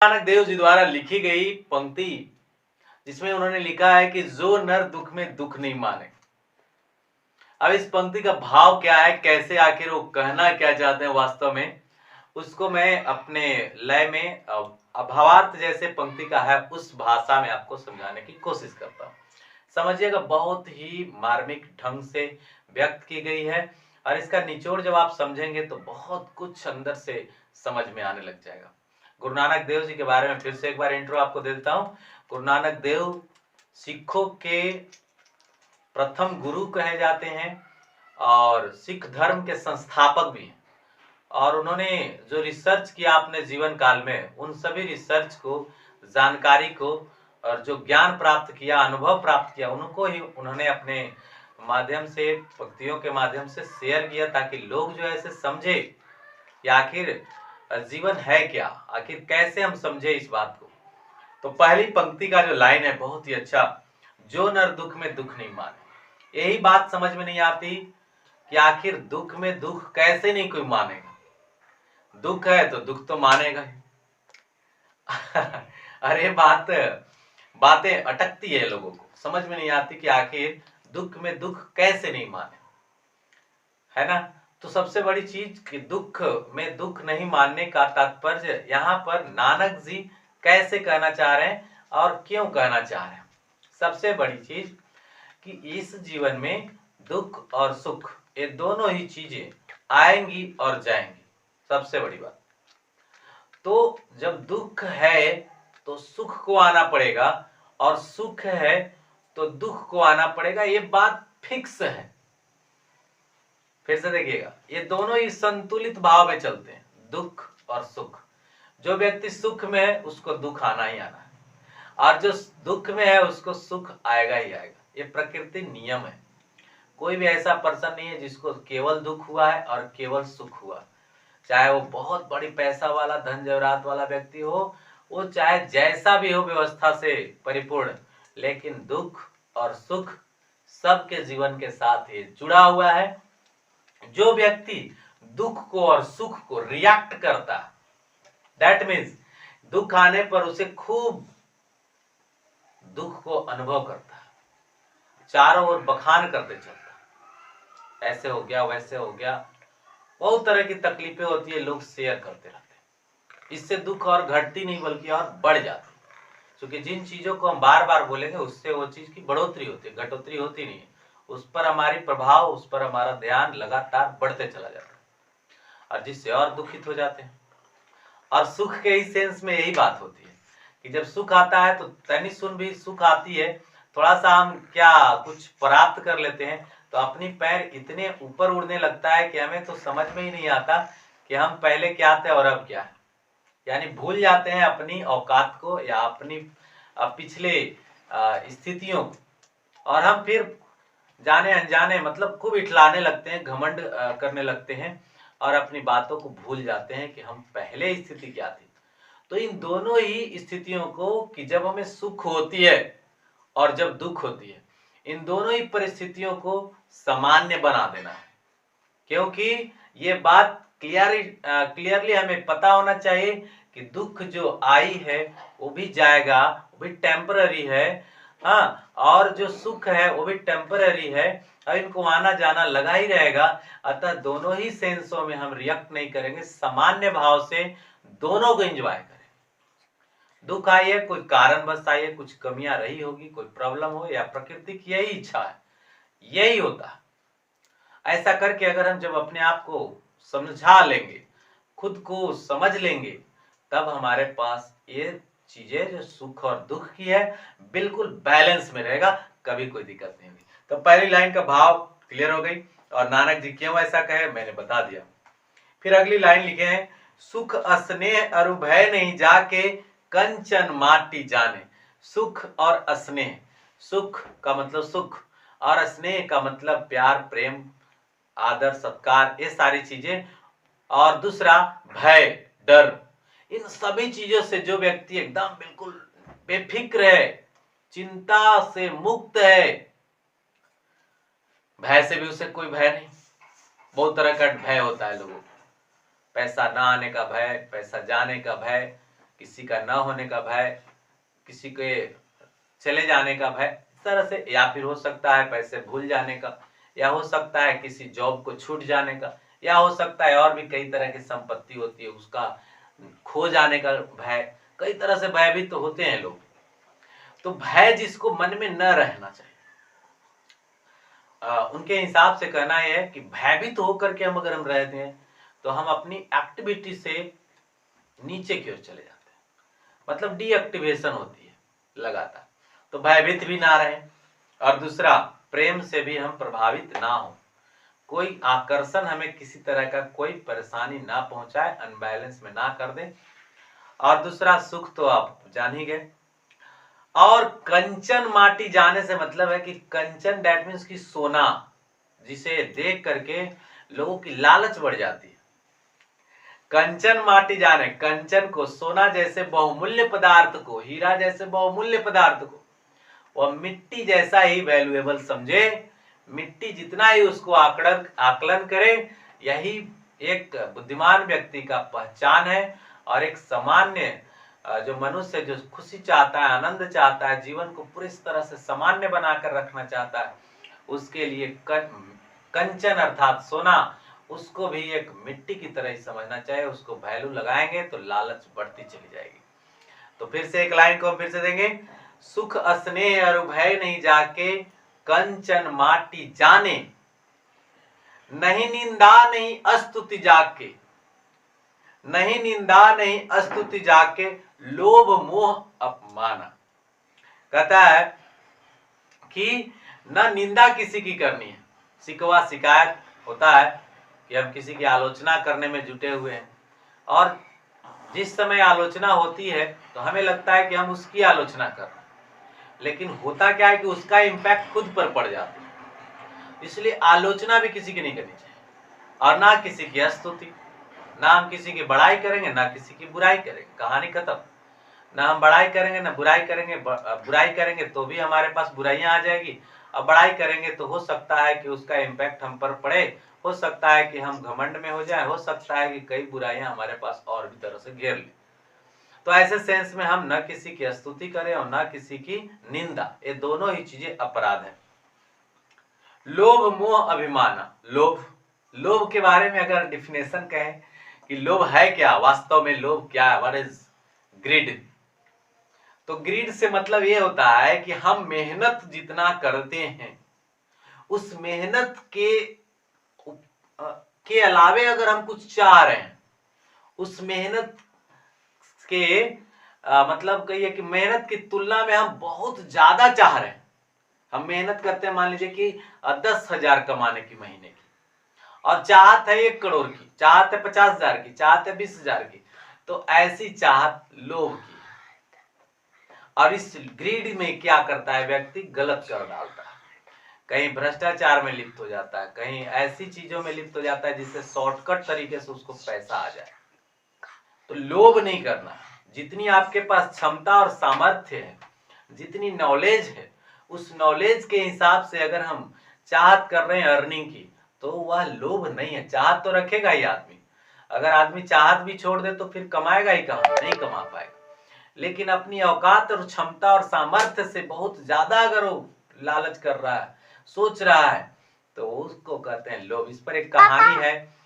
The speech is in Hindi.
नानक देव जी द्वारा लिखी गई पंक्ति जिसमें उन्होंने लिखा है कि जो नर दुख में दुख नहीं माने। अब इस पंक्ति का भाव क्या है, कैसे आखिर वो कहना क्या चाहते हैं वास्तव में, उसको मैं अपने लय में भावार्थ जैसे पंक्ति का है उस भाषा में आपको समझाने की कोशिश करता हूँ। समझिएगा, बहुत ही मार्मिक ढंग से व्यक्त की गई है और इसका निचोड़ जब आप समझेंगे तो बहुत कुछ अंदर से समझ में आने लग जाएगा। गुरु नानक देव जी के बारे में फिर से एक बार इंट्रो आपको दे देता हूँ। गुरु नानक देव सिखों के प्रथम गुरु कहे जाते हैं और सिख धर्म के संस्थापक भी हैं। और उन्होंने जो रिसर्च किया अपने जीवन काल में, उन सभी रिसर्च को, जानकारी को और जो ज्ञान प्राप्त किया, अनुभव प्राप्त किया, उनको ही उन्होंने अपने माध्यम से, भक्तियों के माध्यम से शेयर किया ताकि लोग जो है इसे समझे कि आखिर जीवन है क्या, आखिर कैसे हम समझे इस बात को। तो पहली पंक्ति का जो लाइन है बहुत ही अच्छा, जो नर दुख में दुख नहीं माने। यही बात समझ में नहीं आती कि आखिर दुख में दुख कैसे नहीं कोई मानेगा। दुख है तो दुख तो मानेगा ही। अरे बातें अटकती है, लोगों को समझ में नहीं आती कि आखिर दुख में दुख कैसे नहीं माने, है ना। तो सबसे बड़ी चीज कि दुख में दुख नहीं मानने का तात्पर्य यहाँ पर नानक जी कैसे कहना चाह रहे हैं और क्यों कहना चाह रहे हैं। सबसे बड़ी चीज कि इस जीवन में दुख और सुख, ये दोनों ही चीजें आएंगी और जाएंगी। सबसे बड़ी बात तो जब दुख है तो सुख को आना पड़ेगा और सुख है तो दुख को आना पड़ेगा, ये बात फिक्स है। फिर से देखिएगा, ये दोनों ही संतुलित भाव में चलते हैं, दुख और सुख। जो व्यक्ति सुख में है उसको दुख आना ही आना है और जो दुख में है उसको सुख आएगा ही आएगा। ये प्रकृति नियम है। कोई भी ऐसा पर्सन नहीं है जिसको केवल दुख हुआ है और केवल सुख हुआ, चाहे वो बहुत बड़ी पैसा वाला, धन जवरात वाला व्यक्ति हो, वो चाहे जैसा भी हो व्यवस्था से परिपूर्ण, लेकिन दुख और सुख सबके जीवन के साथ ही जुड़ा हुआ है। जो व्यक्ति दुख को और सुख को रिएक्ट करता है, दैट मीन्स दुख आने पर उसे खूब दुख को अनुभव करता है, चारों ओर बखान करते चलता है, ऐसे हो गया, वैसे हो गया, बहुत तरह की तकलीफें होती है, लोग शेयर करते रहते हैं। इससे दुख और घटती नहीं बल्कि और बढ़ जाती है, क्योंकि जिन चीजों को हम बार बार बोलेंगे उससे वो चीज की बढ़ोतरी होती है, घटोतरी होती नहीं है। उस पर हमारी प्रभाव, उस पर हमारा ध्यान लगातार बढ़ते चला जाता है और जिससे और दुखित हो जाते हैं। और सुख के ही सेंस में यही बात होती है कि जब सुख आता है तो तनी सुन भी सुख आती है, थोड़ा सा हम क्या कुछ प्राप्त कर लेते हैं तो अपनी पैर इतने ऊपर उड़ने लगता है कि हमें तो समझ में ही नहीं आता कि हम पहले क्या थे और अब क्या है। यानी भूल जाते हैं अपनी औकात को या अपनी पिछले स्थितियों को, और हम फिर जाने अनजाने मतलब खूब इठलाने लगते हैं, घमंड करने लगते हैं और अपनी बातों को भूल जाते हैं कि हम पहले स्थिति क्या थी। तो इन दोनों ही स्थितियों को, कि जब हमें सुख होती है और जब दुख होती है, इन दोनों ही परिस्थितियों को सामान्य बना देना है। क्योंकि ये बात क्लियरली हमें पता होना चाहिए कि दुख जो आई है वो भी जाएगा, वो भी टेम्पररी है, हाँ, और जो सुख है वो भी टेम्पररी है और इनको आना जाना लगा ही रहेगा। अतः दोनों ही सेंसों में हम रिएक्ट नहीं करेंगे, सामान्य भाव से दोनों को एंजॉय करें। दुख आई है, कोई कारण बस आई है, कुछ कमियां रही होगी, कोई प्रॉब्लम हो, या प्रकृति की यही इच्छा है, यही होता है। ऐसा करके अगर हम जब अपने आप को समझा लेंगे, खुद को समझ लेंगे, तब हमारे पास ये चीजें जो सुख और दुख की है बिल्कुल बैलेंस में रहेगा, कभी कोई दिक्कत नहीं होगी। तो पहली लाइन का भाव क्लियर हो गई और नानक जी क्यों ऐसा कहे मैंने बता दिया। फिर अगली लाइन लिखे हैं, सुख अस्नेह अरु भय नहीं जाके कंचन माटी जाने। सुख और अस्नेह, सुख का मतलब सुख और स्नेह का मतलब प्यार, प्रेम, आदर, सत्कार, ये सारी चीजें। और दूसरा भय, डर, इन सभी चीजों से जो व्यक्ति एकदम बिल्कुल बेफिक्र है, चिंता से मुक्त है, भय से भी उसे कोई भय नहीं। बहुत तरह का भय होता है लोगों को, पैसा ना आने का भय, पैसा जाने का भय, किसी का न होने का भय, किसी के चले जाने का भय, इस तरह से, या फिर हो सकता है पैसे भूल जाने का, या हो सकता है किसी जॉब को छूट जाने का, या हो सकता है और भी कई तरह की संपत्ति होती है उसका खो जाने का भय। कई तरह से भयभीत तो होते हैं लोग। तो भय जिसको मन में न रहना चाहिए, उनके हिसाब से कहना यह है कि भयभीत होकर के अगर हम रहते हैं तो हम अपनी एक्टिविटी से नीचे की ओर चले जाते हैं, मतलब डीएक्टिवेशन होती है लगातार। तो भयभीत भी ना रहे, और दूसरा प्रेम से भी हम प्रभावित ना हो, कोई आकर्षण हमें किसी तरह का कोई परेशानी ना पहुंचाए, अनबैलेंस में ना कर दे। और दूसरा सुख तो आप जान ही गए। और कंचन माटी जाने से मतलब है कि कंचन दैट मीन्स की सोना, जिसे देख करके लोगों की लालच बढ़ जाती है। कंचन माटी जाने, कंचन को, सोना जैसे बहुमूल्य पदार्थ को, हीरा जैसे बहुमूल्य पदार्थ को वह मिट्टी जैसा ही वैल्यूएबल समझे, मिट्टी जितना ही उसको आकलन करे, यही एक बुद्धिमान व्यक्ति का पहचान है। और एक सामान्य जो मनुष्य जो खुशी चाहता है, आनंद चाहता है, जीवन को पूरी तरह से सामान्य बनाकर रखना चाहता है, उसके लिए कंचन अर्थात सोना, उसको भी एक मिट्टी की तरह ही समझना चाहिए। उसको वैल्यू लगाएंगे तो लालच बढ़ती चली जाएगी। तो फिर से एक लाइन को हम फिर से देंगे, सुख स्नेह और भय नहीं जाके कंचन माटी जाने, नहीं निंदा नहीं अस्तुति जाके, नहीं निंदा नहीं अस्तुति जाके, लोभ मोह अपमाना। कहता है कि न निंदा किसी की करनी है, शिकवा शिकायत होता है कि हम किसी की आलोचना करने में जुटे हुए हैं, और जिस समय आलोचना होती है तो हमें लगता है कि हम उसकी आलोचना कर रहे हैं, लेकिन होता क्या है कि उसका इम्पैक्ट खुद पर पड़ जाता है। इसलिए आलोचना भी किसी की नहीं करनी चाहिए, और ना किसी की स्तुति, ना हम किसी की बड़ाई करेंगे ना किसी की बुराई करेंगे, कहानी खत्म। ना हम बड़ाई करेंगे ना बुराई करेंगे, बुराई करेंगे तो भी हमारे पास बुराइयां आ जाएगी, अब बड़ाई करेंगे तो हो सकता है कि उसका इम्पैक्ट हम पर पड़े, हो सकता है कि हम घमंड में हो जाए, हो सकता है कि कई बुराइयां हमारे पास और भी तरह से घेर ले। तो ऐसे सेंस में हम न किसी की स्तुति करें और न किसी की निंदा, ये दोनों ही चीजें अपराध है। लोभ मोह अभिमान, लोभ, लोभ के बारे में अगर डिफिनेशन कहें कि लोभ है क्या, वास्तव में लोभ क्या है, व्हाट इज ग्रिड। तो ग्रीड से मतलब ये होता है कि हम मेहनत जितना करते हैं, उस मेहनत के अलावे अगर हम कुछ चाह रहे हैं, उस मेहनत के मतलब कहिए कि मेहनत की तुलना में हम बहुत ज्यादा चाह रहे हैं। हम मेहनत करते हैं, मान लीजिए कि 10,000 कमाने की महीने की, और चाहत है 1 करोड़ की, चाहत है 50,000 की, चाहत है 20,000 की, तो ऐसी चाहत लोभ की। और इस ग्रीड में क्या करता है व्यक्ति, गलत कर डालता है, कहीं भ्रष्टाचार में लिप्त हो जाता है, कहीं ऐसी चीजों में लिप्त हो जाता है जिससे शॉर्टकट तरीके से उसको पैसा आ जाए। तो लोभ नहीं करना, जितनी आपके पास क्षमता और सामर्थ्य है, जितनी नॉलेज है, उस नॉलेज के हिसाब से अगर हम चाहत कर रहे हैं अर्निंग की, तो वह लोभ नहीं है। चाहत तो रखेगा ही आदमी, अगर आदमी चाहत भी छोड़ दे तो फिर कमाएगा ही कहाँ, नहीं कमा पाएगा। लेकिन अपनी औकात और क्षमता और सामर्थ्य से बहुत ज्यादा अगर वो लालच कर रहा है, सोच रहा है, तो उसको कहते हैं लोभ। इस पर एक कहानी है